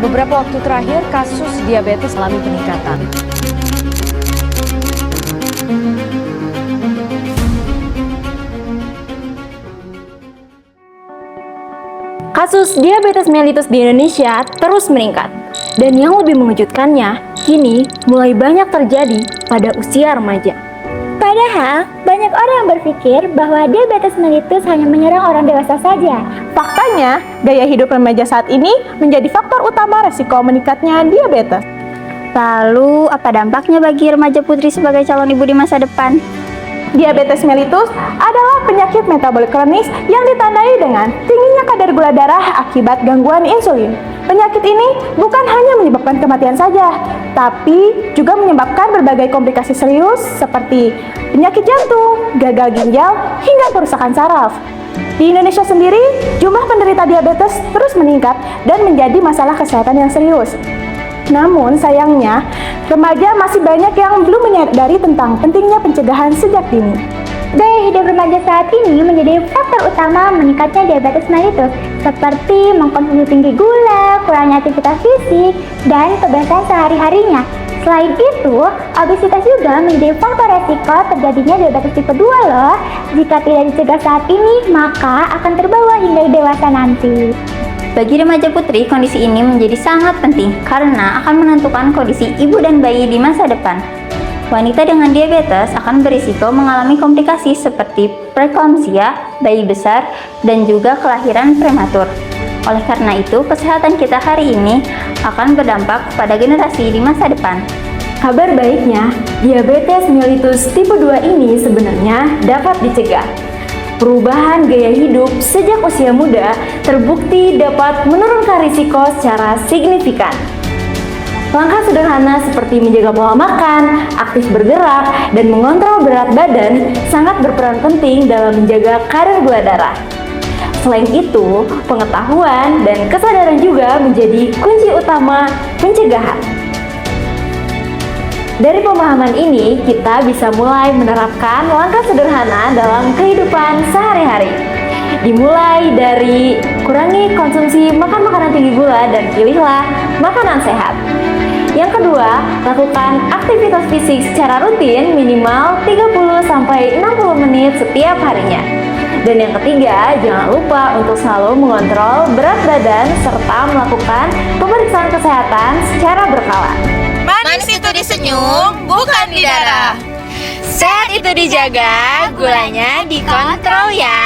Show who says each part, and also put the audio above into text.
Speaker 1: Beberapa waktu terakhir, kasus diabetes mengalami peningkatan.
Speaker 2: Kasus diabetes mellitus di Indonesia terus meningkat. Dan yang lebih mengejutkannya, kini mulai banyak terjadi pada usia remaja.
Speaker 3: Padahal, banyak orang yang berpikir bahwa diabetes mellitus hanya menyerang orang dewasa saja.
Speaker 4: Faktanya, gaya hidup remaja saat ini menjadi faktor utama resiko meningkatnya diabetes.
Speaker 3: Lalu, apa dampaknya bagi remaja putri sebagai calon ibu di masa depan?
Speaker 4: Diabetes mellitus adalah penyakit metabolik kronis yang ditandai dengan tingginya kadar gula darah akibat gangguan insulin. Penyakit ini bukan hanya menyebabkan kematian saja, tapi juga menyebabkan berbagai komplikasi serius seperti penyakit jantung, gagal ginjal, hingga kerusakan saraf. Di Indonesia sendiri, jumlah penderita diabetes terus meningkat dan menjadi masalah kesehatan yang serius. Namun sayangnya, remaja masih banyak yang belum menyadari tentang pentingnya pencegahan sejak dini.
Speaker 3: Gaya hidup remaja saat ini menjadi faktor utama meningkatnya diabetes mellitus, seperti mengkonsumsi tinggi gula, kurangnya aktivitas fisik, dan kebiasaan sehari-harinya. Selain itu, obesitas juga menjadi faktor resiko terjadinya diabetes tipe 2 loh. Jika tidak dicegah saat ini, maka akan terbawa hingga dewasa nanti.
Speaker 2: Bagi remaja putri, kondisi ini menjadi sangat penting karena akan menentukan kondisi ibu dan bayi di masa depan. Wanita dengan diabetes akan berisiko mengalami komplikasi seperti preeklamsia, bayi besar, dan juga kelahiran prematur. Oleh karena itu, kesehatan kita hari ini akan berdampak pada generasi di masa depan.
Speaker 1: Kabar baiknya, diabetes mellitus tipe 2 ini sebenarnya dapat dicegah. Perubahan gaya hidup sejak usia muda terbukti dapat menurunkan risiko secara signifikan. Langkah sederhana seperti menjaga pola makan, aktif bergerak, dan mengontrol berat badan sangat berperan penting dalam menjaga kadar gula darah. Selain itu, pengetahuan dan kesadaran juga menjadi kunci utama pencegahan. Dari pemahaman ini, kita bisa mulai menerapkan langkah sederhana dalam kehidupan sehari-hari. Dimulai dari kurangi konsumsi makan makanan tinggi gula dan pilihlah makanan sehat. Yang kedua, lakukan aktivitas fisik secara rutin minimal 30-60 menit setiap harinya. Dan yang ketiga, jangan lupa untuk selalu mengontrol berat badan serta melakukan pemeriksaan kesehatan secara berkala.
Speaker 5: Manis itu disenyum, bukan di darah. Sehat itu dijaga, gulanya dikontrol ya.